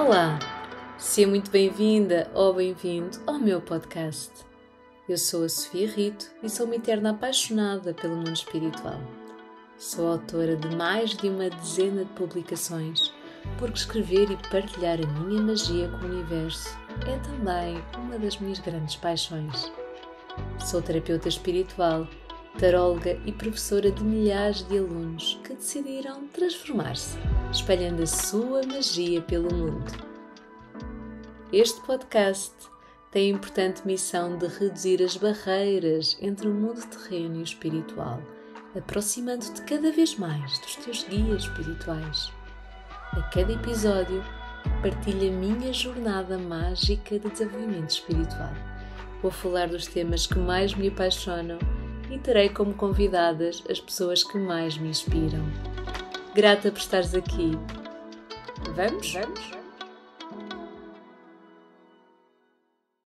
Olá, seja muito bem-vinda ou bem-vindo ao meu podcast. Eu sou a Sofia Rito e sou uma eterna apaixonada pelo mundo espiritual. Sou autora de mais de uma dezena de publicações, porque escrever e partilhar a minha magia com o universo é também uma das minhas grandes paixões. Sou terapeuta espiritual, taróloga e professora de milhares de alunos que decidiram transformar-se, espalhando a sua magia pelo mundo. Este podcast tem a importante missão de reduzir as barreiras entre o mundo terreno e o espiritual, aproximando-te cada vez mais dos teus guias espirituais. A cada episódio, partilho a minha jornada mágica de desenvolvimento espiritual. Vou falar dos temas que mais me apaixonam e terei como convidadas as pessoas que mais me inspiram. Grata por estares aqui. Vamos?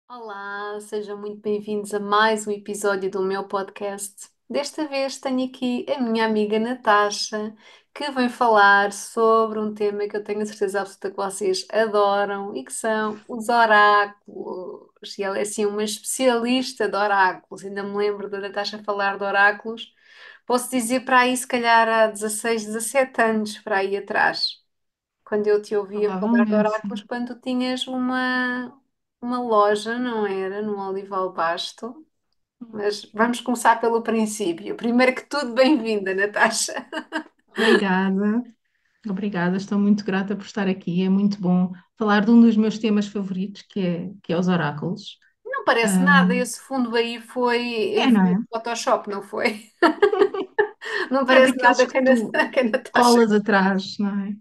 Olá, sejam muito bem-vindos a mais um episódio do meu podcast. Desta vez tenho aqui a minha amiga Natasha, que vem falar sobre um tema que eu tenho a certeza absoluta que vocês adoram e que são os oráculos. E ela é assim uma especialista de oráculos. Ainda me lembro da Natasha falar de oráculos. Posso dizer para aí, se calhar há 16, 17 anos para aí atrás, quando eu te ouvia falar de Provavelmente, oráculos, sim. quando tu tinhas uma loja, não era? No Olival Basto. Mas vamos começar pelo princípio. Primeiro que tudo, bem-vinda, Natasha. Obrigada, obrigada. Estou muito grata por estar aqui. É muito bom falar de um dos meus temas favoritos, que é os oráculos. Não parece nada, Ahm, esse fundo aí foi não é? feito Photoshop, não foi? Não É parece daqueles nada que tu que a Natasha. colas atrás, não é?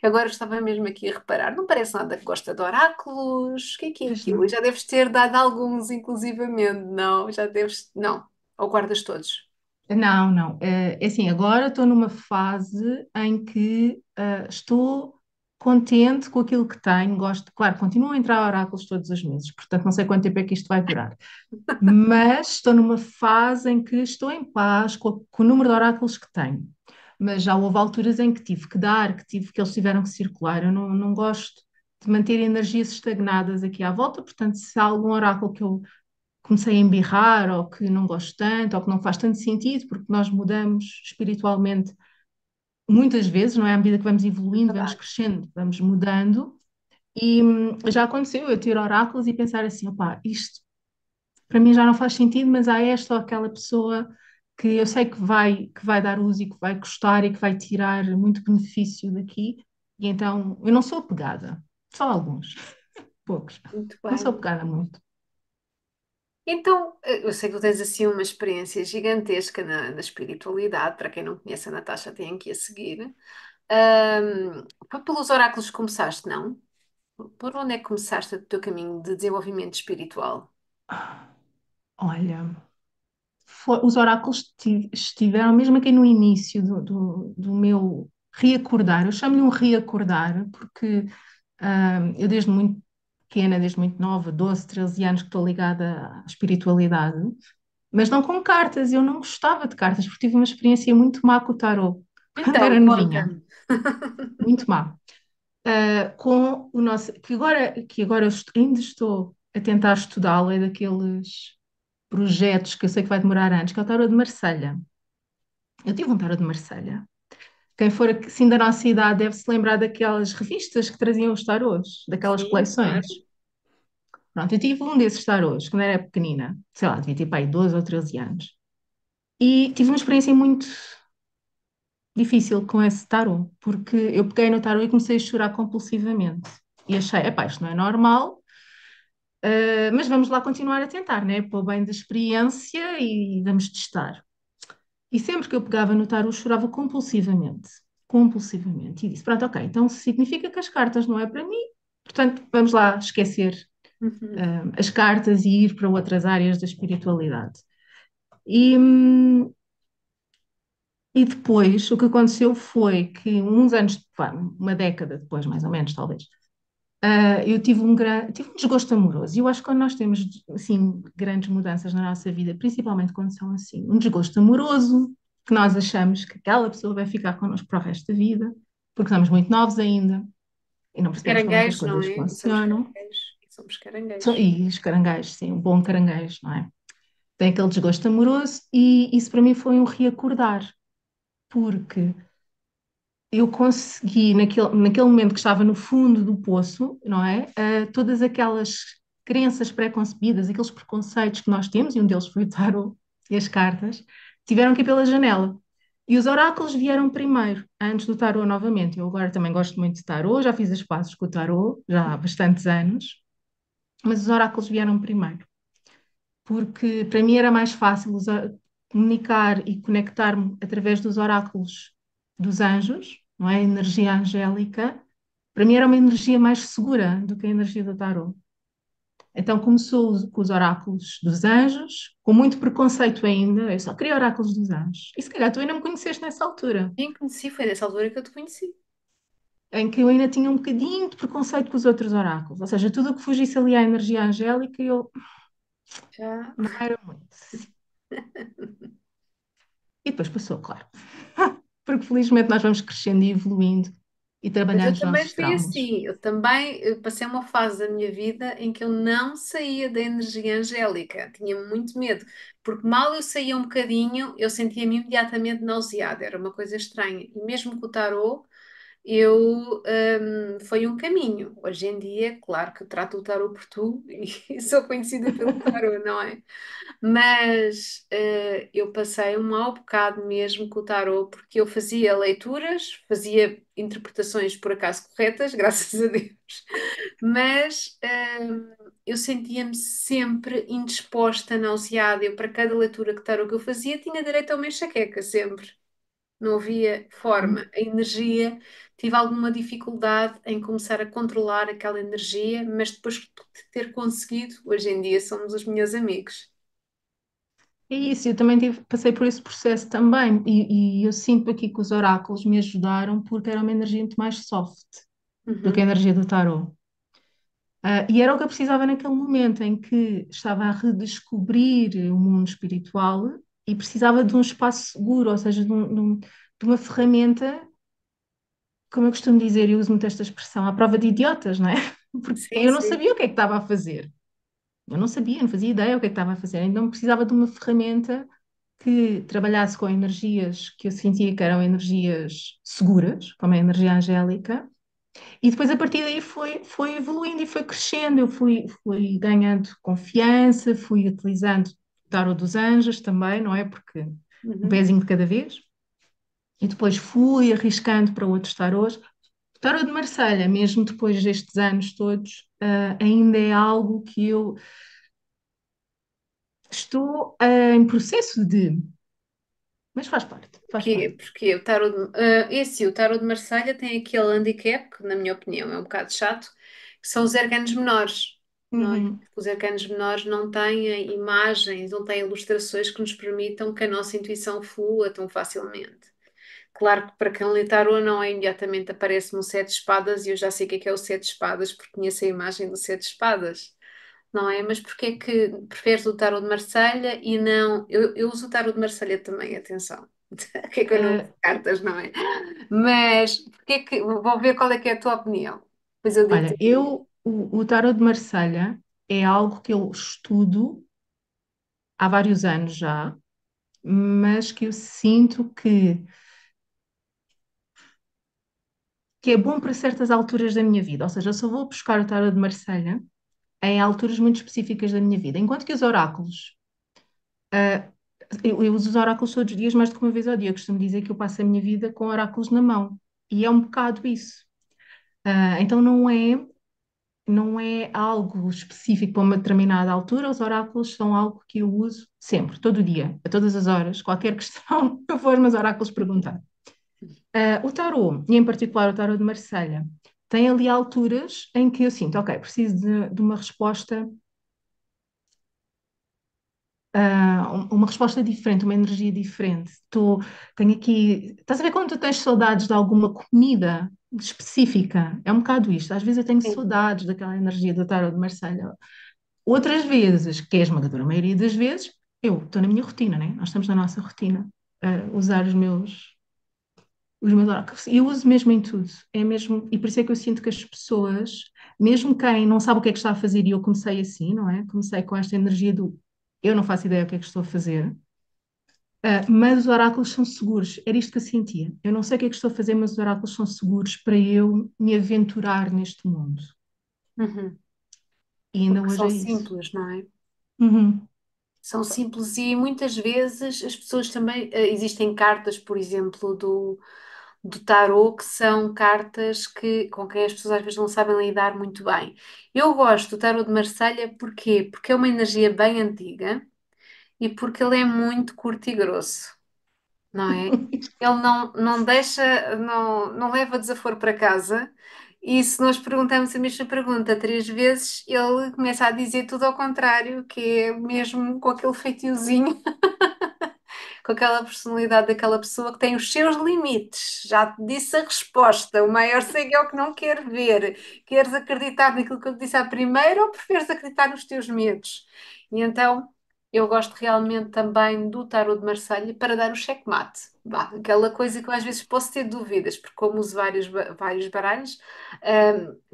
Agora estava mesmo aqui a reparar, não parece nada que gosta de oráculos. O que é Pois aquilo? não. Já deves ter dado alguns, inclusivamente, não? Já deves. Não. Ou guardas todos? Não, não. É assim, agora estou numa fase em que estou contente com aquilo que tenho. Gosto, claro, continuo a entrar a oráculos todos os meses, portanto não sei quanto tempo é que isto vai durar. Mas estou numa fase em que estou em paz com o número de oráculos que tenho. Mas já houve alturas em que tive que dar, que eles tiveram que circular. Eu não gosto de manter energias estagnadas aqui à volta, portanto, se há algum oráculo que eu comecei a embirrar, ou que não gosto tanto, ou que não faz tanto sentido, porque nós mudamos espiritualmente muitas vezes, não é? À medida que vamos É evoluindo, vamos verdade. crescendo, vamos mudando. E já aconteceu eu ter oráculos e pensar assim, opá, isto para mim já não faz sentido, mas há esta ou aquela pessoa que eu sei que vai dar uso e que vai gostar e que vai tirar muito benefício daqui, e então eu não sou apegada, só alguns, poucos, Muito não sou bem. apegada muito. Então, eu sei que tu tens assim uma experiência gigantesca na espiritualidade. Para quem não conhece a Natasha, tem que a seguir. Foi pelos oráculos que começaste, não? Por onde é que começaste o teu caminho de desenvolvimento espiritual? Olha, os oráculos estiveram mesmo aqui no início do meu reacordar, eu chamo-lhe um reacordar, porque eu desde muito pequena, desde muito nova, 12, 13 anos que estou ligada à espiritualidade, mas não com cartas. Eu não gostava de cartas, porque tive uma experiência muito má com o tarot, quando Então, era novinha, conta-me. muito má. Com o nosso, que agora ainda estou a tentar estudá-lo, é daqueles projetos que eu sei que vai demorar anos, que é o tarot de Marselha. Eu tive um tarot de Marselha. Quem for assim da nossa idade deve se lembrar daquelas revistas que traziam os tarôs, daquelas Sim, coleções. claro. Pronto, eu tive um desses tarôs quando era pequenina, sei lá, devia ter para aí 12 ou 13 anos. E tive uma experiência muito difícil com esse tarô, porque eu peguei no tarô e comecei a chorar compulsivamente. E achei, epá, isto não é normal, mas vamos lá continuar a tentar, né? Para o bem da experiência e vamos testar. E sempre que eu pegava no tarô, chorava compulsivamente. Compulsivamente. E disse: pronto, ok, então significa que as cartas não é para mim, portanto, vamos lá esquecer Uhum. as cartas e ir para outras áreas da espiritualidade. E depois o que aconteceu foi que uns anos, vá, uma década depois, mais ou menos, talvez, eu tive um desgosto amoroso. E eu acho que quando nós temos assim, grandes mudanças na nossa vida, principalmente quando são assim, um desgosto amoroso, que nós achamos que aquela pessoa vai ficar connosco para o resto da vida, porque somos muito novos ainda. e não percebemos como é que as Caranguejos, não coisas é? funcionam. E somos caranguejos. E os caranguejos, sim, um bom caranguejo, não é? Tem aquele desgosto amoroso e isso para mim foi um reacordar, porque eu consegui, naquele momento que estava no fundo do poço, não é? Todas aquelas crenças pré-concebidas, aqueles preconceitos que nós temos, e um deles foi o tarot e as cartas, tiveram que ir pela janela. E os oráculos vieram primeiro, antes do tarot novamente. Eu agora também gosto muito de tarot, já fiz as pazes com o tarot, já há bastantes anos, mas os oráculos vieram primeiro, porque para mim era mais fácil comunicar e conectar-me através dos oráculos dos anjos, não é? A energia angélica. Para mim era uma energia mais segura do que a energia do tarot. Então começou com os oráculos dos anjos, com muito preconceito ainda. Eu só queria oráculos dos anjos. E se calhar tu ainda me conheceste nessa altura, Quem conheci foi nessa altura que eu te conheci. em que eu ainda tinha um bocadinho de preconceito com os outros oráculos. Ou seja, tudo o que fugisse ali à energia angélica, eu Já. não era muito. E depois passou, claro. Porque felizmente nós vamos crescendo e evoluindo e Mas trabalhando eu os também nossos fui traumas. assim. Eu também passei uma fase da minha vida em que eu não saía da energia angélica. Tinha muito medo, porque mal eu saía um bocadinho, eu sentia-me imediatamente nauseada. Era uma coisa estranha. E mesmo com o tarot, foi um caminho. Hoje em dia, claro que eu trato o tarot por tu e sou conhecida pelo tarot, não é? Mas eu passei um mau bocado mesmo com o tarot, porque eu fazia leituras, fazia interpretações por acaso corretas, graças a Deus, mas eu sentia-me sempre indisposta, nauseada. Eu, para cada leitura que tarot que eu fazia, tinha direito a uma enxaqueca, sempre. Não havia forma. A energia, tive alguma dificuldade em começar a controlar aquela energia, mas depois de ter conseguido, hoje em dia somos os meus amigos. É isso, eu também passei por esse processo também, e eu sinto aqui que os oráculos me ajudaram porque era uma energia muito mais soft do que a Uhum. energia do tarot. E era o que eu precisava naquele momento em que estava a redescobrir o mundo espiritual e precisava de um espaço seguro, ou seja, de uma ferramenta, como eu costumo dizer, e uso muito esta expressão, à prova de idiotas, não é? Porque Sim, eu não sim. sabia o que é que estava a fazer. Eu não sabia, não fazia ideia o que é que estava a fazer. Então precisava de uma ferramenta que trabalhasse com energias que eu sentia que eram energias seguras, como a energia angélica, e depois a partir daí foi evoluindo e foi crescendo. Fui ganhando confiança, fui utilizando o tarot dos anjos também, não é? Porque um Uhum. pezinho de cada vez. E depois fui arriscando para outros tarôs. O tarot de Marselha, mesmo depois destes anos todos, ainda é algo que eu estou em processo de. Mas faz parte, faz Porquê? parte. Porque o tarot de Marselha tem aquele handicap, que na minha opinião é um bocado chato, que são os arcanos menores, não é? Uhum. Os arcanos menores não têm imagens, não têm ilustrações que nos permitam que a nossa intuição flua tão facilmente. Claro que para quem lê tarot não é imediatamente aparece-me o sete de espadas e eu já sei o que é o sete de espadas porque conheço a imagem do sete de espadas, não é? Mas porquê é que preferes o tarot de Marselha e não... Eu uso o tarot de Marselha também, atenção. Que é que eu não uso Uh, cartas, não é? Mas porquê é que... Vou ver qual é que é a tua opinião. Depois eu digo-te Olha, a minha. o tarot de Marselha é algo que eu estudo há vários anos já, mas que eu sinto que é bom para certas alturas da minha vida. Ou seja, eu só vou buscar o tarot de Marselha em alturas muito específicas da minha vida. Enquanto que os oráculos, ah, eu uso os oráculos todos os dias, mais do que uma vez ao dia. Eu costumo dizer que eu passo a minha vida com oráculos na mão. E é um bocado isso. Então não é algo específico para uma determinada altura, os oráculos são algo que eu uso sempre, todo dia, a todas as horas, qualquer questão que eu for nos oráculos perguntar. O tarot, e em particular o tarot de Marselha, tem ali alturas em que eu sinto, ok, preciso de uma resposta, uma resposta diferente, uma energia diferente. Tenho aqui, estás a ver quando tu tens saudades de alguma comida específica? É um bocado isto. Às vezes eu tenho Sim. saudades daquela energia do tarot de Marselha. Outras vezes, que é a esmagadora maioria das vezes, eu estou na minha rotina, né? Nós estamos na nossa rotina a usar Os meus oráculos, eu uso mesmo em tudo, é mesmo, e por isso é que eu sinto que as pessoas, mesmo quem não sabe o que é que está a fazer, e eu comecei assim, não é? Comecei com esta energia do eu não faço ideia o que é que estou a fazer, mas os oráculos são seguros, era isto que eu sentia. Eu não sei o que é que estou a fazer, mas os oráculos são seguros para eu me aventurar neste mundo. Uhum. E ainda Porque hoje são é isso. simples, não é? Uhum. São simples e muitas vezes as pessoas também. Existem cartas, por exemplo, do tarot, que são cartas com quem as pessoas às vezes não sabem lidar muito bem. Eu gosto do tarot de Marselha, porquê? Porque é uma energia bem antiga e porque ele é muito curto e grosso, não é? Ele não deixa, não leva desaforo para casa. E se nós perguntamos a mesma pergunta 3 vezes, ele começa a dizer tudo ao contrário, que é mesmo com aquele feitiozinho, com aquela personalidade daquela pessoa que tem os seus limites. Já te disse a resposta. O maior cego é o que não quer ver. Queres acreditar naquilo que eu te disse à primeira ou preferes acreditar nos teus medos? E então eu gosto realmente também do tarot de Marselha para dar o checkmate. Vá, aquela coisa que eu às vezes posso ter dúvidas, porque como uso vários baralhos,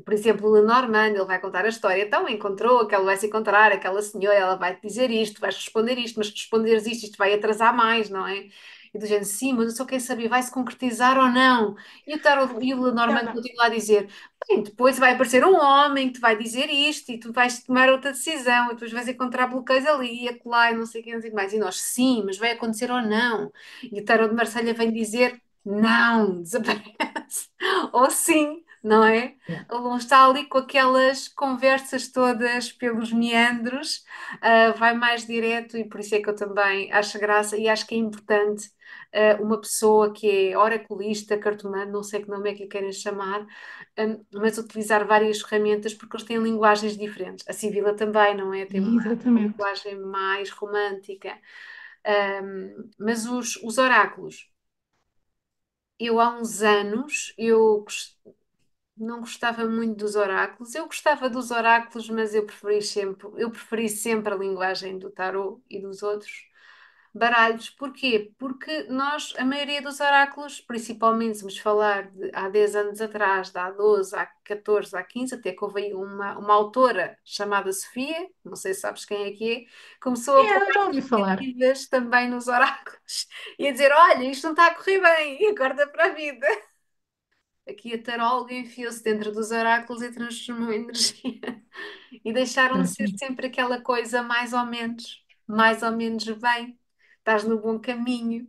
por exemplo, o Lenormand, ele vai contar a história. Então, encontrou aquela, vai se encontrar aquela senhora, ela vai te dizer isto, vais responder isto, mas se responderes isto, isto vai atrasar mais, não é? E do género, sim, mas eu só quero saber, vai se concretizar ou não? E o Não, Lenormand não. continua a dizer, bem, depois vai aparecer um homem que te vai dizer isto e tu vais tomar outra decisão, e depois vais encontrar bloqueios ali e acolá e não sei o que, não sei o que mais. E nós, sim, mas vai acontecer ou não? E o Tarot de Marselha vem dizer, não, desaparece. Ou sim, não é? Yeah. Ele não está ali com aquelas conversas todas pelos meandros, vai mais direto e por isso é que eu também acho graça e acho que é importante uma pessoa que é oraculista, cartomante, não sei que nome é que lhe querem chamar, mas utilizar várias ferramentas porque eles têm linguagens diferentes. A Sibila também, não é? Tem uma Exatamente. linguagem mais romântica. Mas os oráculos, eu há uns anos, não gostava muito dos oráculos. Eu gostava dos oráculos, mas eu preferi sempre a linguagem do tarot e dos outros baralhos. Porquê? Porque nós, a maioria dos oráculos, principalmente se vamos falar de há 10 anos atrás, de há 12, há 14, há 15, até que houve aí uma autora chamada Sofia, não sei se sabes quem é que é, começou a pôr Yeah, já ouvi falar. negativas também nos oráculos e a dizer: Olha, isto não está a correr bem, acorda para a vida. Aqui a taróloga enfiou-se dentro dos oráculos e transformou em energia. E deixaram de ser Certo. sempre aquela coisa mais ou menos bem. Estás no bom caminho.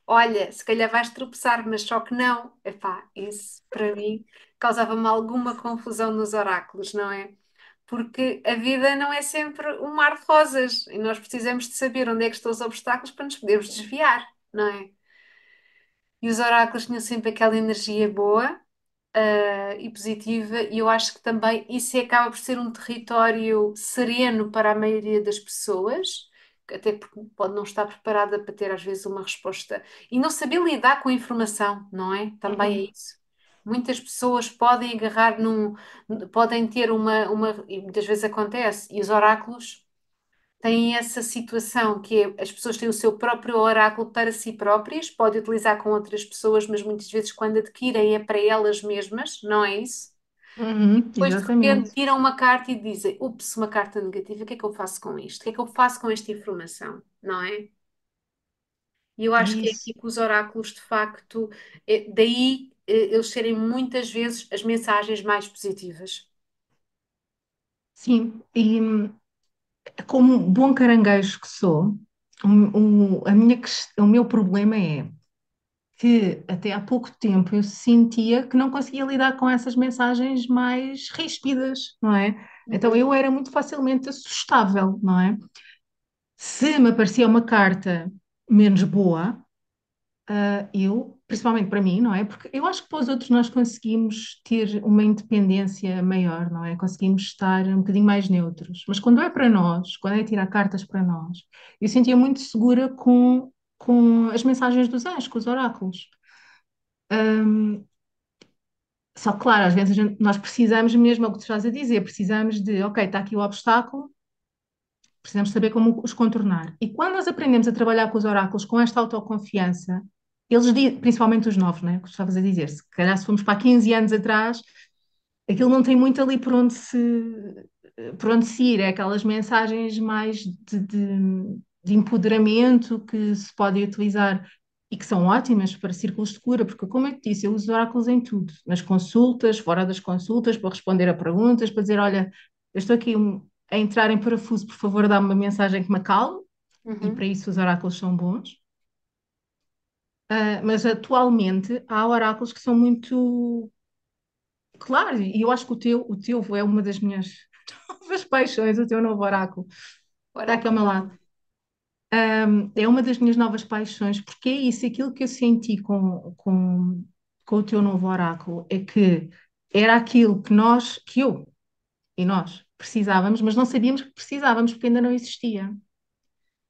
Olha, se calhar vais tropeçar, mas só que não. Epá, isso para mim causava-me alguma confusão nos oráculos, não é? Porque a vida não é sempre um mar de rosas e nós precisamos de saber onde é que estão os obstáculos para nos podermos desviar, não é? E os oráculos tinham sempre aquela energia boa, e positiva, e eu acho que também isso acaba por ser um território sereno para a maioria das pessoas, até porque pode não estar preparada para ter às vezes uma resposta e não saber lidar com a informação, não é? Também é Uhum. isso. Muitas pessoas podem agarrar podem ter e muitas vezes acontece, e os oráculos têm essa situação que é, as pessoas têm o seu próprio oráculo para si próprias, podem utilizar com outras pessoas, mas muitas vezes quando adquirem é para elas mesmas, não é isso? Uhum, Depois de repente exatamente. tiram uma carta e dizem, ups, uma carta negativa, o que é que eu faço com isto? O que é que eu faço com esta informação? Não é? E eu acho que é aqui Isso. que os oráculos, de facto, daí eles serem muitas vezes as mensagens mais positivas. Sim, e como bom caranguejo que sou, o meu problema é que até há pouco tempo eu sentia que não conseguia lidar com essas mensagens mais ríspidas, não é? Então Uhum. eu era muito facilmente assustável, não é? Se me aparecia uma carta menos boa, eu, principalmente para mim, não é? Porque eu acho que para os outros nós conseguimos ter uma independência maior, não é? Conseguimos estar um bocadinho mais neutros. Mas quando é para nós, quando é tirar cartas para nós, eu sentia muito segura com as mensagens dos anjos, com os oráculos. Só que, claro, às vezes nós precisamos mesmo, é o que tu estás a dizer, precisamos de, ok, está aqui o obstáculo, precisamos saber como os contornar. E quando nós aprendemos a trabalhar com os oráculos com esta autoconfiança, principalmente os novos, né? O que estavas a dizer, se calhar se formos para há 15 anos atrás, aquilo não tem muito ali por onde se ir, é aquelas mensagens mais de empoderamento que se podem utilizar e que são ótimas para círculos de cura, porque, como eu te disse, eu uso oráculos em tudo, nas consultas, fora das consultas, para responder a perguntas, para dizer: olha, eu estou aqui a entrar em parafuso, por favor, dá-me uma mensagem que me acalme, e para Uhum. isso os oráculos são bons. Mas atualmente há oráculos que são muito claros, e eu acho que o teu é uma das minhas novas paixões, o teu novo oráculo. Está aqui ao Oráculo meu lado. Mão. É uma das minhas novas paixões, porque é isso, aquilo que eu senti com o teu novo oráculo, é que era aquilo que eu e nós precisávamos, mas não sabíamos que precisávamos, porque ainda não existia.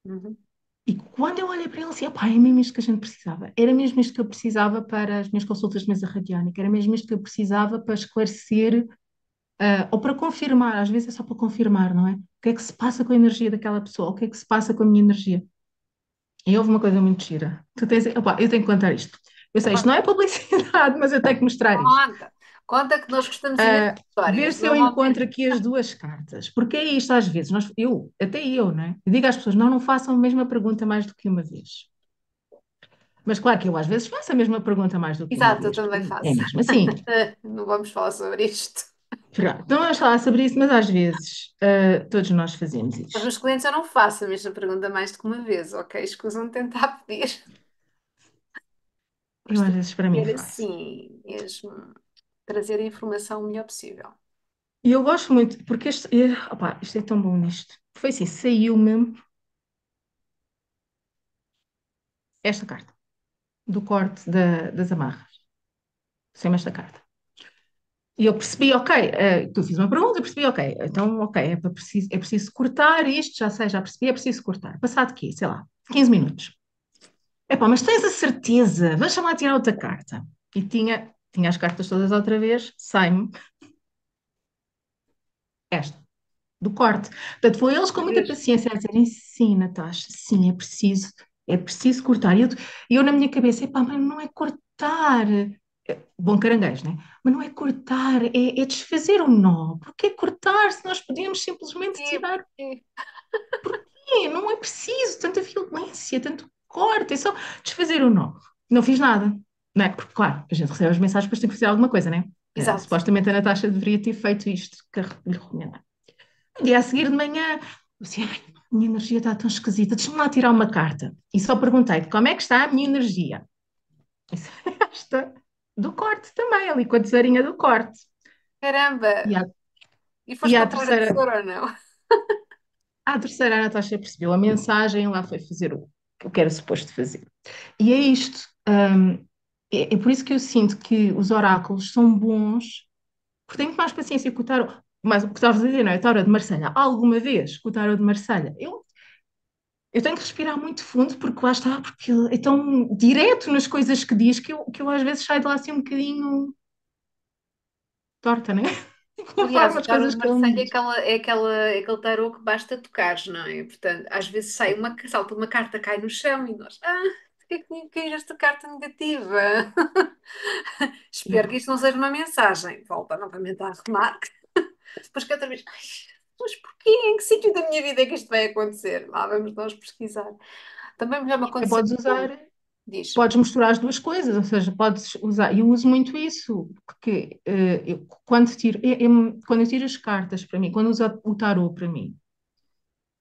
Uhum. E quando eu olhei para ele, assim, pá, é mesmo isto que a gente precisava. Era mesmo isto que eu precisava para as minhas consultas de mesa radiónica, era mesmo isto que eu precisava para esclarecer, ou para confirmar, às vezes é só para confirmar, não é? O que é que se passa com a energia daquela pessoa? O que é que se passa com a minha energia? E houve uma coisa muito gira. Opá, eu tenho que contar isto. Eu sei, isto não é Conta, publicidade, mas eu tenho que mostrar isto. conta. Conta que nós gostamos imenso de Ver histórias. se eu encontro Normalmente. aqui as duas cartas. Porque é isto às vezes, até eu, né? Eu digo às pessoas: não façam a mesma pergunta mais do que uma vez. Mas claro que eu às vezes faço a mesma pergunta mais do que uma Exato, eu vez, porque também é faço. mesmo assim. Não vamos falar sobre isto. Pronto, não vamos falar sobre isso, mas às vezes todos nós fazemos Aos isto. meus clientes eu não faço a mesma pergunta mais do que uma vez, ok? Escusam de tentar pedir. Eu Gosto às de vezes para mim ter faço. assim, mesmo, trazer a informação o melhor possível. E eu gosto muito, porque opá, isto é tão bom nisto. Foi assim, saiu-me esta carta, do corte das amarras. Saiu-me esta carta. E eu percebi, ok, que eu fiz uma pergunta, eu percebi, ok, então, ok, é preciso cortar isto, já sei, já percebi, é preciso cortar. Passado quê? Sei lá, 15 minutos. Epá, mas tens a certeza? Vamos chamar a tirar outra carta. E tinha as cartas todas outra vez, sai-me esta, do corte. Portanto, foi eles com Meu muita Deus. paciência a dizerem: sim, Natasha, sim, é preciso cortar. E eu na minha cabeça: epá, mas não é cortar. Bom caranguejo, né? Mas não é cortar, é desfazer o nó. Porque é cortar se nós podemos simplesmente Porquê? tirar? Porquê? Não é preciso tanta violência, tanto corte, é só desfazer o nó. Não fiz nada, não é? Porque, claro, a gente recebe as mensagens, depois tem que fazer alguma coisa, né? Exato. Supostamente a Natasha deveria ter feito isto, que eu lhe recomendo. No dia a seguir de manhã, eu disse: ai, a minha energia está tão esquisita, deixa-me lá tirar uma carta. E só perguntei: como é que está a minha energia? Disse: esta do corte também, ali com a tesourinha do corte. Caramba! E a, E e foste a comprar a terceira, tesoura ou não? a terceira, a Natasha percebeu a mensagem, lá foi fazer o que era suposto fazer. E é isto. É por isso que eu sinto que os oráculos são bons, porque tenho muito mais paciência com o tarot. Mas o que estavas a dizer, não é? O tarot de Marselha. Alguma vez com o tarot de Marselha, eu tenho que respirar muito fundo, porque lá está, porque ele é tão direto nas coisas que diz que eu às vezes saio de lá assim um bocadinho torta, né? Aliás, Conforme o as tarô coisas de que ele me Marselha diz. é aquele tarô que basta tocares, não é? Portanto, às vezes salta uma carta, cai no chão e nós, porquê que me caiu esta carta negativa? Espero que Yeah. isto não seja uma mensagem. Volta novamente a arrumar. Depois que outra vez, ai, mas porquê? Em que sítio da minha vida é que isto vai acontecer? Lá vamos nós pesquisar. Também já me E aconteceu. podes usar. Diz. Podes misturar as duas coisas, ou seja, podes usar. Eu uso muito isso, porque quando eu tiro as cartas para mim, quando uso o tarot para mim,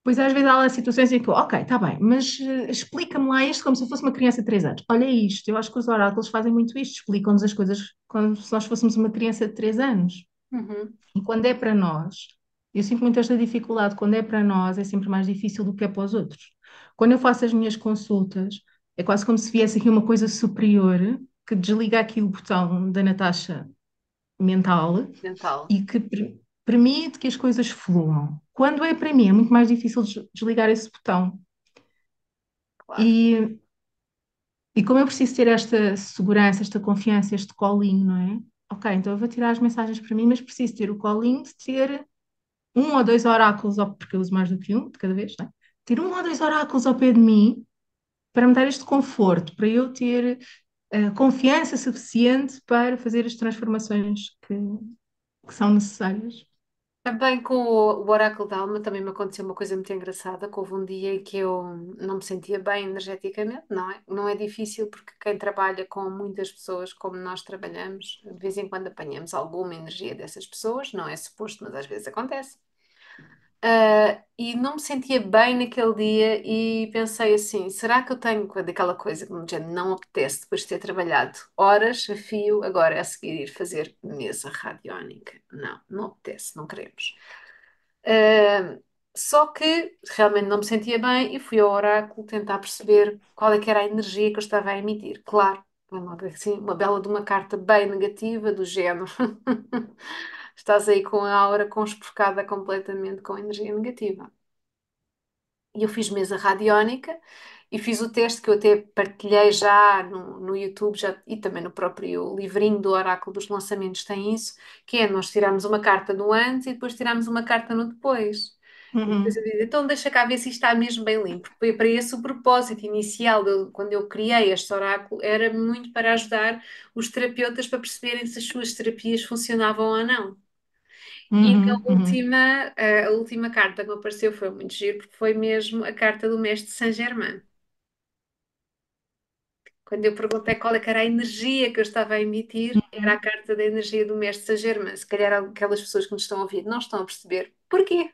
pois às vezes há lá situações em que, ok, está bem, mas explica-me lá isto como se eu fosse uma criança de 3 anos. Olha isto, eu acho que os oráculos fazem muito isto, explicam-nos as coisas como se nós fôssemos uma criança de 3 anos. Uhum. E quando é para nós, eu sinto muito esta dificuldade, quando é para nós é sempre mais difícil do que é para os outros. Quando eu faço as minhas consultas, é quase como se viesse aqui uma coisa superior que desliga aqui o botão da Natasha mental Mental, e que permite que as coisas fluam. Quando é para mim, é muito mais difícil desligar esse botão. claro. E, e como eu preciso ter esta segurança, esta confiança, este colinho, não é? Ok, então eu vou tirar as mensagens para mim, mas preciso ter o colinho de ter um ou dois oráculos, porque eu uso mais do que um de cada vez, né? Ter um ou dois oráculos ao pé de mim para me dar este conforto, para eu ter confiança suficiente para fazer as transformações que são necessárias. Também com o oráculo da alma também me aconteceu uma coisa muito engraçada, que houve um dia em que eu não me sentia bem energeticamente, não é? Não é difícil porque quem trabalha com muitas pessoas como nós trabalhamos, de vez em quando apanhamos alguma energia dessas pessoas, não é suposto, mas às vezes acontece. E não me sentia bem naquele dia e pensei assim, será que eu tenho daquela coisa que me género, não apetece depois de ter trabalhado horas a fio, agora a seguir ir fazer mesa radiónica? Não, não apetece, não queremos. Uh, Só que realmente não me sentia bem e fui ao oráculo tentar perceber qual é que era a energia que eu estava a emitir. Claro, foi assim, uma bela de uma carta bem negativa do género. Estás aí com a aura conspurcada completamente com energia negativa. E eu fiz mesa radiónica e fiz o teste que eu até partilhei já no YouTube já, e também no próprio livrinho do Oráculo dos Lançamentos tem isso, que é nós tiramos uma carta no antes e depois tiramos uma carta no depois. E depois eu Uhum, digo, então deixa cá ver se isto está mesmo bem limpo. Foi para esse o propósito inicial, quando eu criei este oráculo, era muito para ajudar os terapeutas para perceberem se as suas terapias funcionavam ou não. E uhum, uhum. a última carta que me apareceu foi muito giro, porque foi mesmo a carta do mestre Saint-Germain. Quando eu perguntei qual é que era a energia que eu estava a emitir, era a Uhum. carta da energia do mestre Saint-Germain. Se calhar aquelas pessoas que nos estão a ouvir não estão a perceber porquê.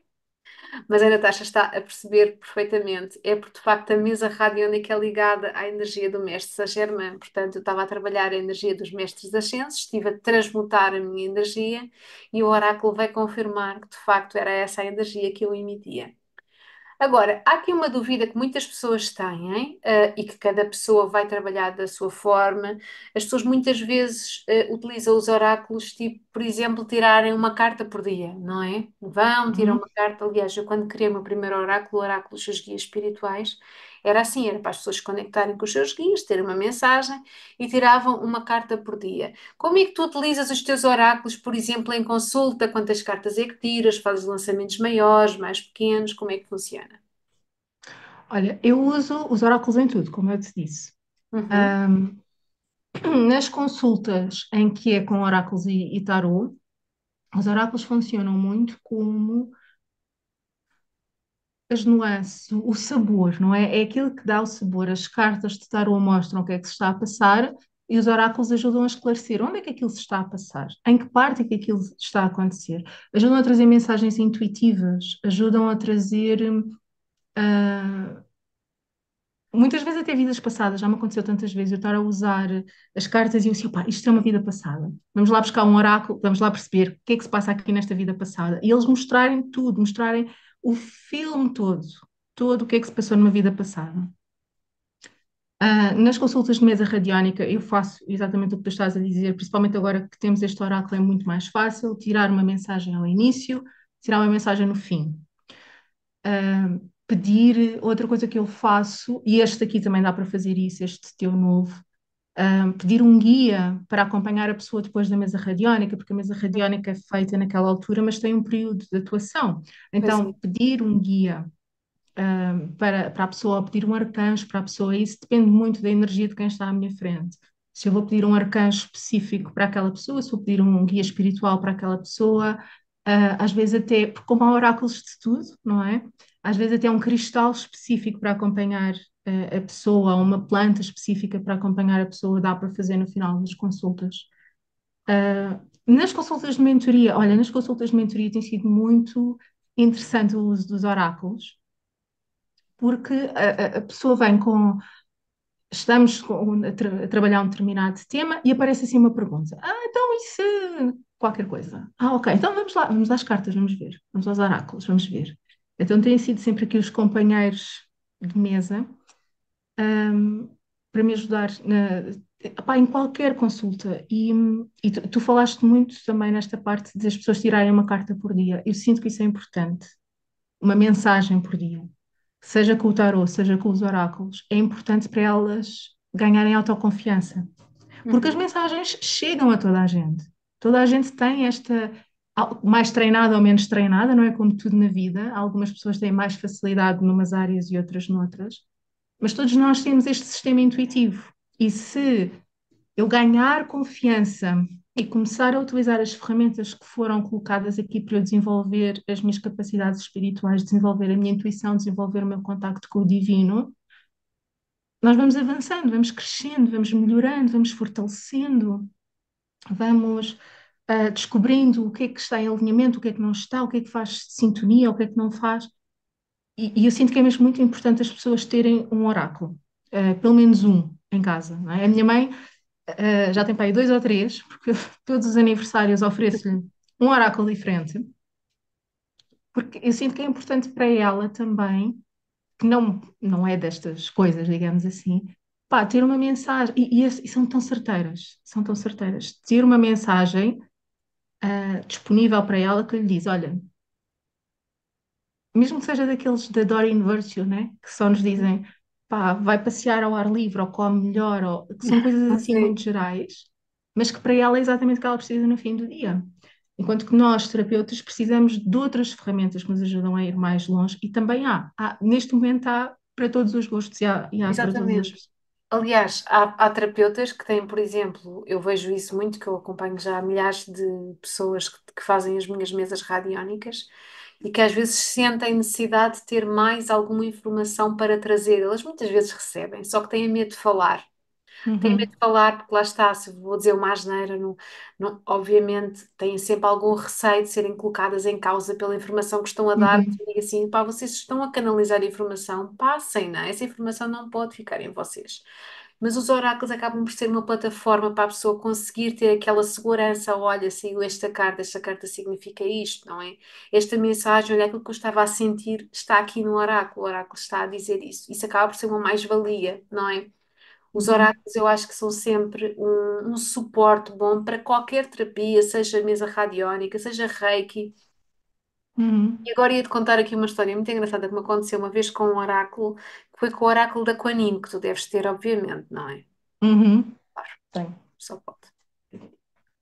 Mas a Natasha está a perceber perfeitamente. É porque, de facto, a mesa radiónica é ligada à energia do mestre Saint-Germain. Portanto, eu estava a trabalhar a energia dos mestres ascensos, estive a transmutar a minha energia e o oráculo vai confirmar que, de facto, era essa a energia que eu emitia. Agora, há aqui uma dúvida que muitas pessoas têm, e que cada pessoa vai trabalhar da sua forma. As pessoas muitas vezes utilizam os oráculos, tipo, por exemplo, tirarem uma carta por dia, não é? Vão, tiram Uhum. uma carta. Aliás, eu quando criei o meu primeiro oráculo, o oráculo dos seus guias espirituais, era assim, era para as pessoas se conectarem com os seus guias, terem uma mensagem e tiravam uma carta por dia. Como é que tu utilizas os teus oráculos, por exemplo, em consulta? Quantas cartas é que tiras? Fazes lançamentos maiores, mais pequenos? Como é que funciona? Olha, eu uso os oráculos em tudo, como eu te disse. Uhum, Ahm, Nas consultas em que é com oráculos e tarô, os oráculos funcionam muito como as nuances, o sabor, não é? É aquilo que dá o sabor. As cartas de tarô mostram o que é que se está a passar e os oráculos ajudam a esclarecer onde é que aquilo se está a passar, em que parte é que aquilo está a acontecer. Ajudam a trazer mensagens intuitivas, ajudam a trazer. ah, Muitas vezes até vidas passadas, já me aconteceu tantas vezes eu estar a usar as cartas e eu assim, opá, isto é uma vida passada. Vamos lá buscar um oráculo, vamos lá perceber o que é que se passa aqui nesta vida passada. E eles mostrarem tudo, mostrarem o filme todo, todo o que é que se passou numa vida passada. Nas consultas de mesa radiónica, eu faço exatamente o que tu estás a dizer, principalmente agora que temos este oráculo, é muito mais fácil tirar uma mensagem ao início, tirar uma mensagem no fim. Pedir, outra coisa que eu faço, e este aqui também dá para fazer isso, este teu novo, pedir um guia para acompanhar a pessoa depois da mesa radiónica, porque a mesa radiónica é feita naquela altura, mas tem um período de atuação. pois é. Então, pedir um guia, para a pessoa, pedir um arcanjo para a pessoa, isso depende muito da energia de quem está à minha frente. Se eu vou pedir um arcanjo específico para aquela pessoa, se vou pedir um guia espiritual para aquela pessoa, às vezes até, porque como há oráculos de tudo, não é? Às vezes até um cristal específico para acompanhar a pessoa, ou uma planta específica para acompanhar a pessoa, dá para fazer no final das consultas. Nas consultas de mentoria, olha, nas consultas de mentoria tem sido muito interessante o uso dos oráculos, porque a pessoa vem com. Estamos a trabalhar um determinado tema e aparece assim uma pergunta. Então isso qualquer coisa. Ok, então vamos lá, vamos às cartas, vamos ver. Vamos aos oráculos, vamos ver. Então têm sido sempre aqui os companheiros de mesa, ahm, para me ajudar epá, em qualquer consulta. E tu falaste muito também nesta parte das pessoas tirarem uma carta por dia. Eu sinto que isso é importante, uma mensagem por dia, seja com o tarot, seja com os oráculos, é importante para elas ganharem autoconfiança, porque as Uhum. mensagens chegam a toda a gente. Toda a gente tem esta, mais treinada ou menos treinada, não é como tudo na vida. Algumas pessoas têm mais facilidade numas áreas e outras noutras, Mas todos nós temos este sistema intuitivo. E se eu ganhar confiança e começar a utilizar as ferramentas que foram colocadas aqui para eu desenvolver as minhas capacidades espirituais, desenvolver a minha intuição, desenvolver o meu contacto com o divino, nós vamos avançando, vamos crescendo, vamos melhorando, vamos fortalecendo, vamos descobrindo o que é que está em alinhamento, o que é que não está, o que é que faz sintonia, o que é que não faz. E eu sinto que é mesmo muito importante as pessoas terem um oráculo, pelo menos um em casa, não é? A minha mãe já tem para aí dois ou três, porque todos os aniversários ofereço-lhe um oráculo diferente, porque eu sinto que é importante para ela também, que não é destas coisas, digamos assim, pá, ter uma mensagem, e são tão certeiras, ter uma mensagem disponível para ela que lhe diz, olha, mesmo que seja daqueles da Doreen Virtue, né, que só nos dizem, pá, vai passear ao ar livre, ou come melhor, ou, que são coisas assim Sim. muito gerais, mas que para ela é exatamente o que ela precisa no fim do dia. Enquanto que nós, terapeutas, precisamos de outras ferramentas que nos ajudam a ir mais longe e também neste momento há para todos os gostos e há para todas as Exatamente. pessoas. Aliás, há terapeutas que têm, por exemplo, eu vejo isso muito, que eu acompanho já milhares de pessoas que fazem as minhas mesas radiónicas e que às vezes sentem necessidade de ter mais alguma informação para trazer. Elas muitas vezes recebem, só que têm medo de falar. Têm medo Uhum, de falar porque lá está, se vou dizer uma asneira, obviamente têm sempre algum receio de serem colocadas em causa pela informação que estão a dar. uhum, Eu digo assim, pá, vocês estão a canalizar a informação, passem, não é? Essa informação não pode ficar em vocês. Mas os oráculos acabam por ser uma plataforma para a pessoa conseguir ter aquela segurança. Olha, saiu esta carta significa isto, não é? Esta mensagem, olha, aquilo que eu estava a sentir está aqui no oráculo, o oráculo está a dizer isso. Isso acaba por ser uma mais-valia, não é? Os uhum, oráculos eu acho que são sempre um suporte bom para qualquer terapia, seja mesa radiónica, seja reiki. E uhum, agora ia-te contar aqui uma história muito engraçada que me aconteceu uma vez com um oráculo, que foi com o oráculo da Kuan Yin, que tu deves ter, obviamente, não é? uhum. Claro, Tenho. só pode.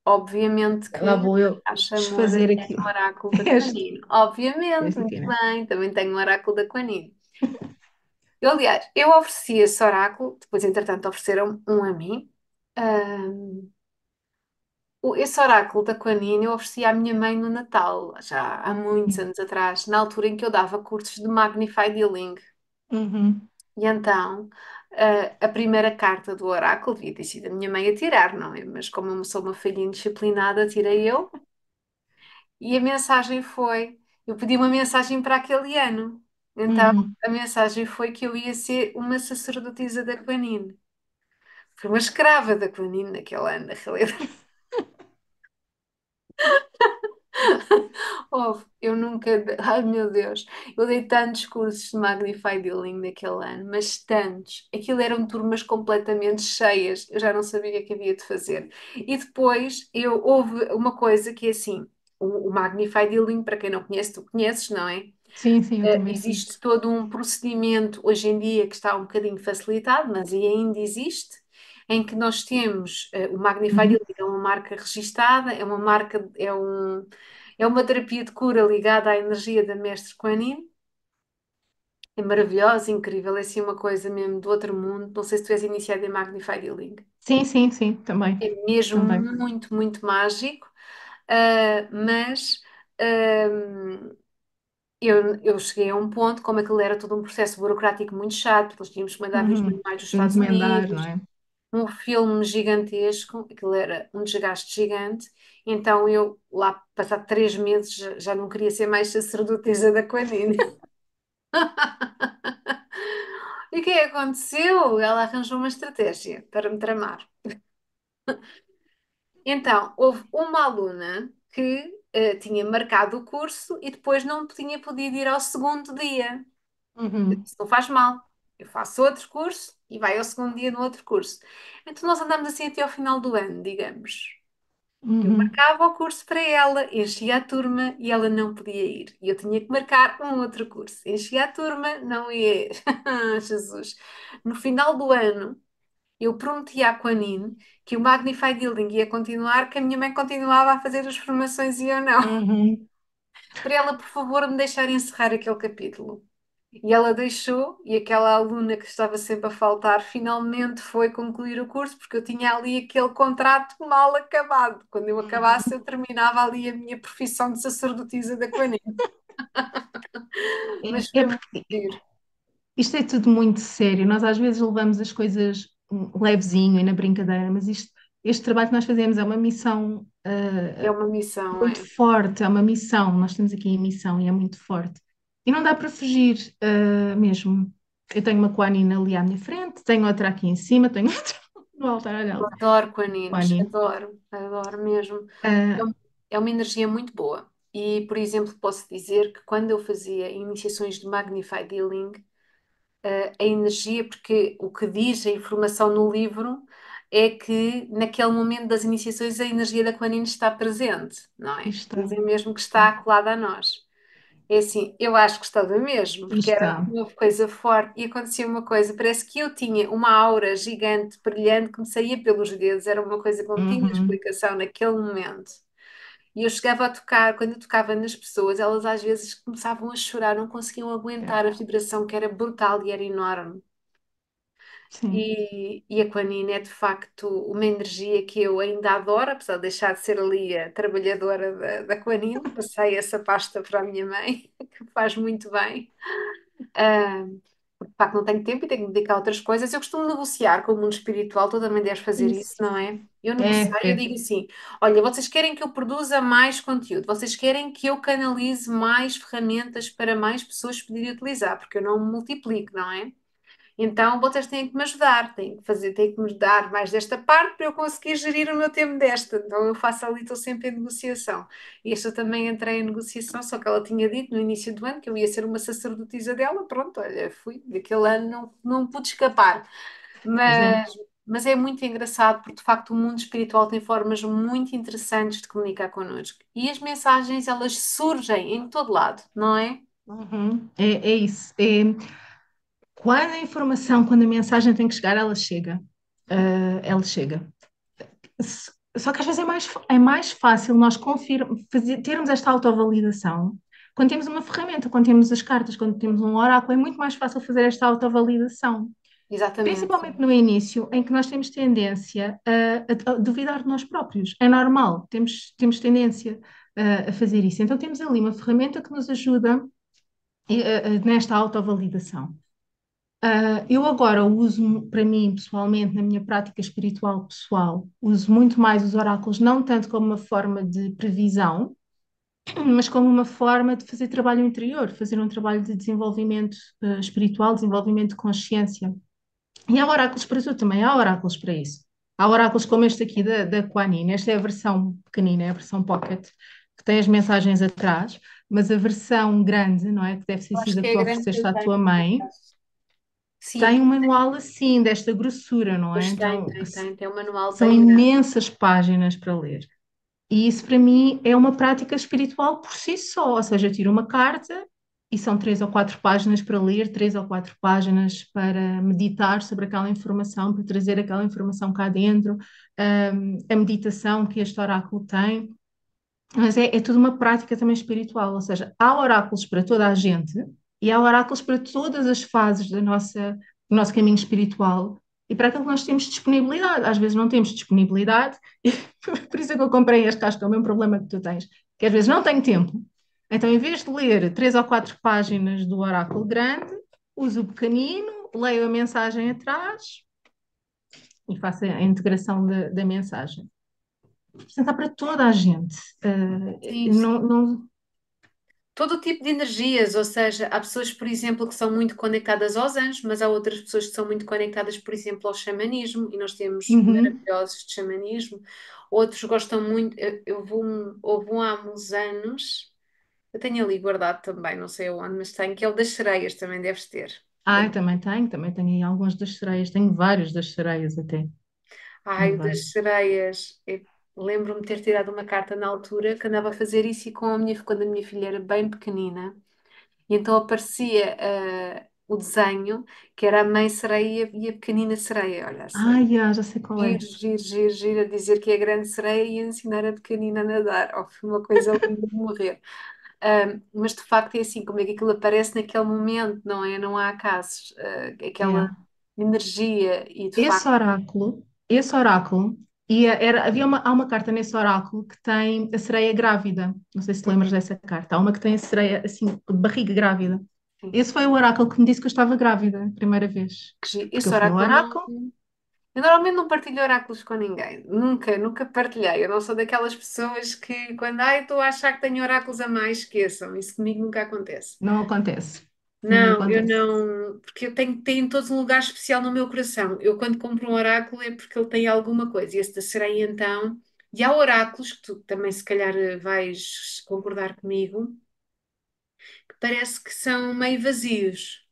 Obviamente que Lá vou eu acho amor desfazer tem aquilo. um oráculo da Kuan Este, Yin. Obviamente, este muito aqui, né? bem, também tenho um oráculo da Kuan Yin. Aliás, eu ofereci esse oráculo, depois entretanto ofereceram um a mim. Esse oráculo da Quanine eu ofereci à minha mãe no Natal, já há muitos anos atrás, na altura em que eu dava cursos de Magnified Healing. Uhum, E então, a primeira carta do oráculo devia ter sido a minha mãe a tirar, não é? Mas como eu sou uma filhinha disciplinada, tirei eu. E a mensagem foi: eu pedi uma mensagem para aquele ano. Então, uhum. a mensagem foi que eu ia ser uma sacerdotisa da Quanine. Fui uma escrava da Quanine naquele ano, na realidade. Eu nunca. Ai meu Deus, eu dei tantos cursos de Magnify Dealing naquele ano, mas tantos. Aquilo eram turmas completamente cheias, eu já não sabia o que havia de fazer. E depois houve uma coisa que é assim: o Magnify Dealing, para quem não conhece, tu conheces, não é? Sim, sim, eu também fiz. Existe todo um procedimento hoje em dia que está um bocadinho facilitado, mas ainda existe, em que nós temos o Magnify Uhum. Dealing, é uma marca registada, é uma marca, é uma terapia de cura ligada à energia da Mestre Kuan Yin. É maravilhosa, incrível, é assim uma coisa mesmo do outro mundo. Não sei se tu és iniciada em Magnify Healing. Sim, sim, sim, também, É mesmo também. muito, muito mágico, mas eu cheguei a um ponto, como aquilo era todo um processo burocrático muito chato, porque nós tínhamos que mandar vir os Uhum. manuais dos De Estados encomendar, não Unidos, é? um filme gigantesco, aquilo era um desgaste gigante. Então eu, lá, passado 3 meses, já não queria ser mais sacerdotisa da Kuan Yin. E o que é que aconteceu? Ela arranjou uma estratégia para me tramar. Então, houve uma aluna que tinha marcado o curso e depois não tinha podido ir ao segundo dia. Uhum. Isso não faz mal. Eu faço outro curso e vai ao segundo dia no outro curso. Então, nós andamos assim até ao final do ano, digamos. Eu Uhum. marcava o curso para ela, enchia a turma e ela não podia ir. E eu tinha que marcar um outro curso. Enchia a turma, não ia ir. Jesus. No final do ano, eu prometi à Quanine que o Magnify Building ia continuar, que a minha mãe continuava a fazer as formações e eu não. Uhum. Para ela, por favor, me deixar encerrar aquele capítulo. E ela deixou, e aquela aluna que estava sempre a faltar finalmente foi concluir o curso, porque eu tinha ali aquele contrato mal acabado. Quando eu acabasse, eu terminava ali a minha profissão de sacerdotisa da Coanim. Mas É foi muito porque giro. isto é tudo muito sério. Nós às vezes levamos as coisas levezinho e na brincadeira, mas este trabalho que nós fazemos é uma missão É uma missão, muito é. forte, é uma missão. Nós estamos aqui em missão e é muito forte. E não dá para fugir, mesmo. Eu tenho uma Kuan-Yin ali à minha frente, tenho outra aqui em cima, tenho outra no altar Eu dela. adoro Coaninos, Kuan-Yin. adoro, adoro mesmo. É Ah, é uma energia muito boa. E, por exemplo, posso dizer que quando eu fazia iniciações de Magnified Healing, a energia, porque o que diz a informação no livro é que naquele momento das iniciações a energia da Kuan Yin está presente, não aqui é? está. Dizem mesmo que está colada a nós. É assim, eu acho que estava mesmo, Aqui porque era está. uma coisa forte e acontecia uma coisa, parece que eu tinha uma aura gigante, brilhante, que me saía pelos dedos, era uma coisa que não tinha Uhum. explicação naquele momento. E eu chegava a tocar, quando eu tocava nas pessoas, elas às vezes começavam a chorar, não conseguiam É, aguentar a vibração que era brutal e era enorme. sim. E a Quanina é de facto uma energia que eu ainda adoro, apesar de deixar de ser ali a trabalhadora da Quanina, passei essa pasta para a minha mãe, que faz muito bem. Ah, porque de facto não tenho tempo e tenho que me dedicar a outras coisas. Eu costumo negociar com o mundo espiritual, tu também deves fazer isso, Isso. não é? Eu negocio, É, eu é. digo assim: olha, vocês querem que eu produza mais conteúdo, vocês querem que eu canalize mais ferramentas para mais pessoas poderem utilizar, porque eu não me multiplico, não é? Então vocês têm que me ajudar, têm que me dar mais desta parte para eu conseguir gerir o meu tempo desta. Então eu faço ali, estou sempre em negociação. E esta também entrei em negociação, só que ela tinha dito no início do ano que eu ia ser uma sacerdotisa dela. Pronto, olha, fui. Daquele ano não pude escapar. Pois é. Mas é muito engraçado porque de facto o mundo espiritual tem formas muito interessantes de comunicar connosco. E as mensagens elas surgem em todo lado, não é? Uhum. É isso. Quando a informação, quando a mensagem tem que chegar, ela chega. Ela chega. Só que às vezes é mais fácil nós termos esta autovalidação quando temos uma ferramenta, quando temos as cartas, quando temos um oráculo, é muito mais fácil fazer esta autovalidação. Exatamente. Principalmente no início, em que nós temos tendência a duvidar de nós próprios. É normal, temos tendência a fazer isso. Então temos ali uma ferramenta que nos ajuda nesta autovalidação. Eu agora uso, para mim, pessoalmente, na minha prática espiritual pessoal, uso muito mais os oráculos, não tanto como uma forma de previsão, mas como uma forma de fazer trabalho interior, fazer um trabalho de desenvolvimento, espiritual, desenvolvimento de consciência. E há oráculos para tudo também, há oráculos para isso. Há oráculos como este aqui da Kuan Yin, esta é a versão pequenina, é a versão pocket, que tem as mensagens atrás, mas a versão grande, não é? Que deve ter Eu acho sido a que que é tu a grande que ofereceste eu à tenho. tua mãe, Sim, tem um manual assim, desta grossura, não é? pois tem, Então, tem, tem. Tem um manual são bem grande. imensas páginas para ler. E isso para mim é uma prática espiritual por si só, ou seja, eu tiro uma carta e são 3 ou 4 páginas para ler, 3 ou 4 páginas para meditar sobre aquela informação, para trazer aquela informação cá dentro, a meditação que este oráculo tem. Mas é tudo uma prática também espiritual, ou seja, há oráculos para toda a gente e há oráculos para todas as fases do nosso caminho espiritual e para aquilo que nós temos disponibilidade. Às vezes não temos disponibilidade, e por isso é que eu comprei este, acho que é o mesmo problema que tu tens, que às vezes não tenho tempo. Então, em vez de ler 3 ou 4 páginas do oráculo grande, uso o pequenino, leio a mensagem atrás e faço a integração da mensagem. Portanto, há para toda a gente. Sim, Não, sim. não, Todo o tipo de energias, ou seja, há pessoas, por exemplo, que são muito conectadas aos anjos, mas há outras pessoas que são muito conectadas, por exemplo, ao xamanismo, e nós temos Uhum. maravilhosos de xamanismo. Outros gostam muito, houve um há uns anos, eu tenho ali guardado também, não sei aonde, mas tenho, que é o das sereias, também deves ter. Eu também tenho aí alguns das sereias, tenho vários das sereias até, tenho Ai, o das vários. sereias. Eu lembro-me de ter tirado uma carta na altura que andava a fazer isso e quando a minha filha era bem pequenina. E então aparecia o desenho, que era a mãe sereia e a pequenina sereia. Olha, Já sei qual giro, é. giro, giro, giro, a dizer que é a grande sereia e a ensinar a pequenina a nadar. Oh, foi uma coisa linda de morrer. Mas de facto é assim, como é que aquilo aparece naquele momento, não é? Não há acasos, aquela Yeah. energia e de Esse facto, oráculo, esse oráculo, há uma carta nesse oráculo que tem a sereia grávida. Não sei se te lembras uhum, dessa carta. Há uma que tem a sereia assim, de barriga grávida. sim, Esse foi o oráculo que me disse que eu estava grávida a primeira vez. que giro. Porque eu Esse fui ao oráculo não. oráculo. Eu normalmente não partilho oráculos com ninguém, nunca partilhei. Eu não sou daquelas pessoas que quando estou a achar que tenho oráculos a mais, esqueçam. Isso comigo nunca acontece. Não acontece. Comigo Não, eu acontece. não, porque eu tenho todos um lugar especial no meu coração. Eu, quando compro um oráculo, é porque ele tem alguma coisa. E esse da sereia, então. E há oráculos, que tu também, se calhar, vais concordar comigo, que parece que são meio vazios.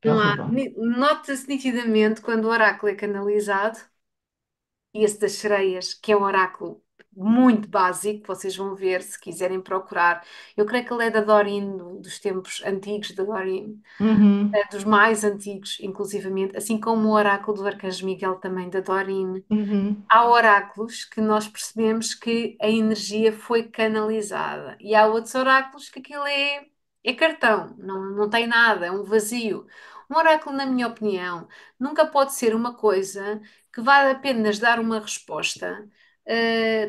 É Não há. horrível. Nota-se nitidamente quando o oráculo é canalizado, e esse das sereias, que é um oráculo muito básico, vocês vão ver se quiserem procurar. Eu creio que ele é da Doreen, dos tempos antigos da Doreen. Uhum, Dos mais antigos, inclusivamente, assim como o oráculo do Arcanjo Miguel também da Dorine. uhum. Há oráculos que nós percebemos que a energia foi canalizada e há outros oráculos que aquilo é cartão, não tem nada, é um vazio. Um oráculo, na minha opinião, nunca pode ser uma coisa que vá apenas dar uma resposta,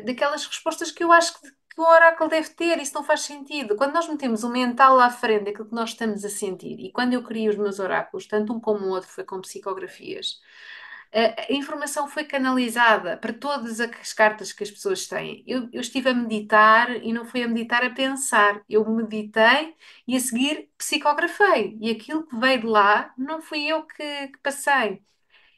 daquelas respostas que eu acho que o oráculo deve ter. Isso não faz sentido. Quando nós metemos o mental à frente daquilo que nós estamos a sentir, e quando eu criei os meus oráculos, tanto um como o outro foi com psicografias, a informação foi canalizada para todas as cartas que as pessoas têm. Eu estive a meditar e não fui a meditar a pensar. Eu meditei e a seguir psicografei. E aquilo que veio de lá não fui eu que passei.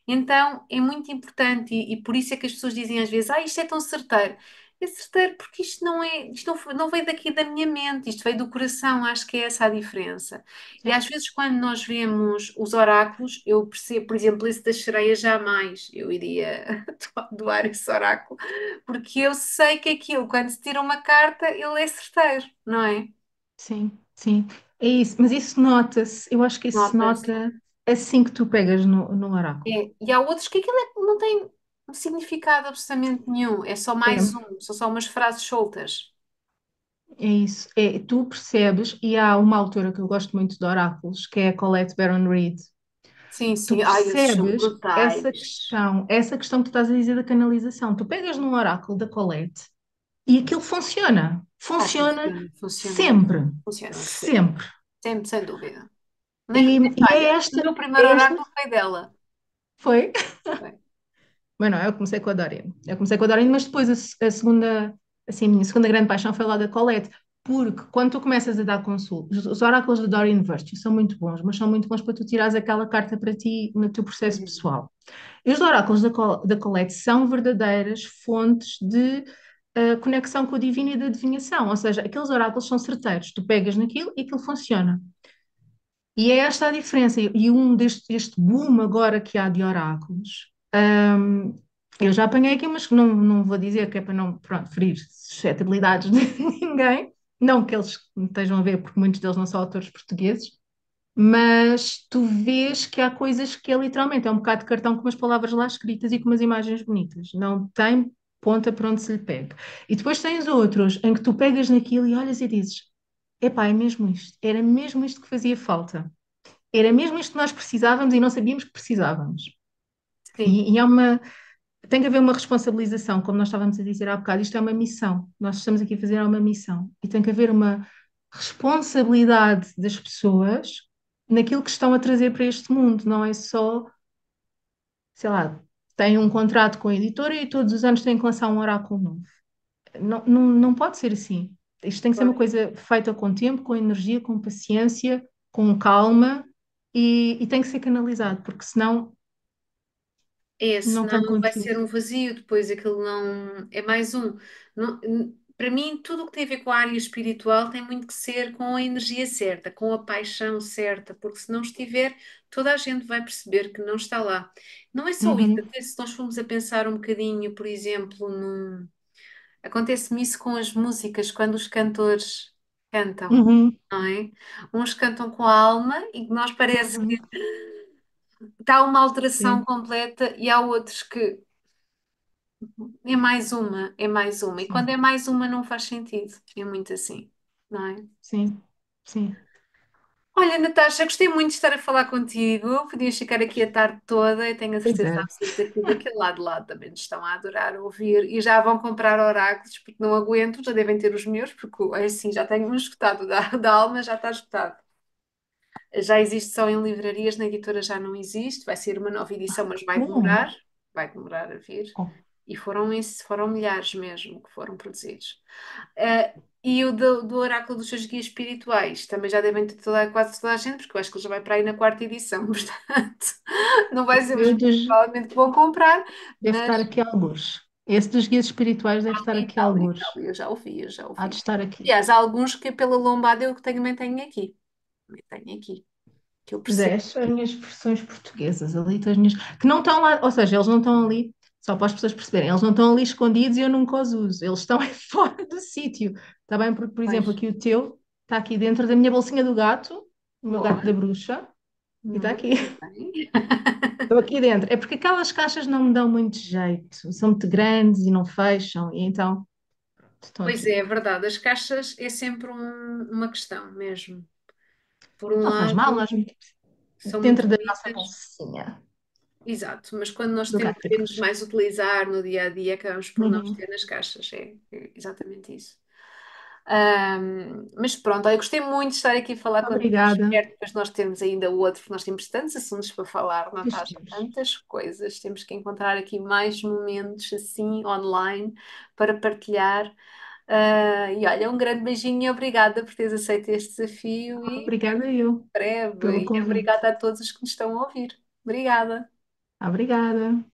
Então é muito importante e por isso é que as pessoas dizem às vezes, isto é tão certeiro. É certeiro porque isto não veio daqui da minha mente, isto veio do coração, acho que é essa a diferença. E Sim, às vezes quando nós vemos os oráculos, eu percebo, por exemplo, esse das sereias jamais eu iria doar esse oráculo, porque eu sei que aquilo, quando se tira uma carta, ele é certeiro, não é? sim. É isso. Mas isso nota-se. Eu acho que isso se Nota-se. nota assim que tu pegas no oráculo. E há outros que aquilo não tem significado absolutamente nenhum, é só É. mais um, são só umas frases soltas. É isso. É, tu percebes, e há uma autora que eu gosto muito de oráculos, que é a Colette Baron Reid. Sim, Tu sim, ai, esses são percebes brutais. essa questão que tu estás a dizer da canalização. Tu pegas num oráculo da Colette e aquilo funciona. Ai, Funciona funciona muito, sempre. funciona sempre, Sempre. sempre, sem dúvida. Nem E é falha. O esta, meu é primeiro esta, oráculo foi dela. foi. Foi. Mas não, eu comecei com a Doreen. Eu comecei com a Doreen, mas depois a segunda, assim, a minha segunda grande paixão foi lá da Colette. Porque quando tu começas a dar consultas, os oráculos da Doreen Virtue são muito bons, mas são muito bons para tu tirares aquela carta para ti no teu processo Uhum. pessoal. E os oráculos da Colette são verdadeiras fontes de conexão com o divino e de adivinhação, ou seja, aqueles oráculos são certeiros, tu pegas naquilo e aquilo funciona. E é esta a diferença. E este boom agora que há de oráculos, eu já apanhei aqui, mas que não vou dizer que é para não, pronto, ferir suscetibilidades de ninguém, não que eles estejam a ver, porque muitos deles não são autores portugueses, mas tu vês que há coisas que é literalmente, é um bocado de cartão com umas palavras lá escritas e com umas imagens bonitas, não tem ponta para onde se lhe pega. E depois tens outros em que tu pegas naquilo e olhas e dizes, epá, é mesmo isto, era mesmo isto que fazia falta. Era mesmo isto que nós precisávamos e não sabíamos que precisávamos. Sim, E tem que haver uma responsabilização, como nós estávamos a dizer há bocado, isto é uma missão. Nós estamos aqui a fazer uma missão e tem que haver uma responsabilidade das pessoas naquilo que estão a trazer para este mundo, não é só, sei lá, têm um contrato com a editora e todos os anos têm que lançar um oráculo novo. Não pode ser assim. Isto tem que ser uma pois. coisa feita com tempo, com energia, com paciência, com calma e tem que ser canalizado, porque senão É, não tem senão vai conteúdo. ser um vazio, depois aquilo não. É mais um. Para mim, tudo o que tem a ver com a área espiritual tem muito que ser com a energia certa, com a paixão certa, porque se não estiver, toda a gente vai perceber que não está lá. Não é só isso, Uhum, até se nós formos a pensar um bocadinho, por exemplo, acontece-me isso com as músicas, quando os cantores cantam, uhum, não é? Uns cantam com a alma e que nós parece que uhum. está uma alteração Sim, completa, e há outros que É mais uma, é mais uma. E quando Sim, é mais uma não faz sentido. É muito assim, não é? sim, sim. Olha, Natasha, gostei muito de estar a falar contigo. Podias ficar aqui a tarde toda. Eu tenho a Pois certeza é. absoluta que daquele lado de lá também nos estão a adorar ouvir e já vão comprar oráculos porque não aguento, já devem ter os meus, porque é assim, já tenho um esgotado da alma, já está esgotado. Já existe só em livrarias, na editora já não existe. Vai ser uma nova edição, mas Bom. vai demorar a vir. Oh, E foram milhares mesmo que foram produzidos. E o do Oráculo dos seus guias espirituais também já devem ter quase toda a gente, porque eu acho que ele já vai para aí na quarta edição, portanto, não vai ser os eu meus, dos, provavelmente que vão comprar, deve mas estar aqui alguns. Esse dos guias espirituais deve estar aqui e tal, alguns. eu já ouvi, eu já Há de ouvi. estar aqui. Aliás, há alguns que pela lombada também tenho aqui, também tenho aqui, que eu Pois é, percebo. estas são as minhas versões portuguesas, ali estão as minhas, que não estão lá, ou seja, eles não estão ali, só para as pessoas perceberem, eles não estão ali escondidos e eu nunca os uso, eles estão aí fora do sítio, está bem? Porque, por Pois, exemplo, aqui o teu está aqui dentro da minha bolsinha do gato, o meu gato boa, da bruxa, e está aqui, muito bem. estou aqui dentro. É porque aquelas caixas não me dão muito jeito, são muito grandes e não fecham, e então estão Pois aqui. é, é verdade. As caixas é sempre uma questão mesmo. Por um Não faz mal, lado, nós metemos são muito dentro da nossa bonitas, bolsinha exato, mas quando nós do temos, gato da queremos bruxa. mais utilizar no dia a dia, acabamos por não Uhum. ter nas caixas. É exatamente isso. Mas pronto, olha, eu gostei muito de estar aqui a falar contigo. Obrigada. Espero que depois nós temos ainda o outro, porque nós temos tantos assuntos para falar, Pois Natasha, temos. tantas coisas. Temos que encontrar aqui mais momentos assim online para partilhar. E olha, um grande beijinho e obrigada por teres aceito este desafio e Obrigada eu pelo breve. E convite. obrigada a todos os que nos estão a ouvir. Obrigada. Obrigada.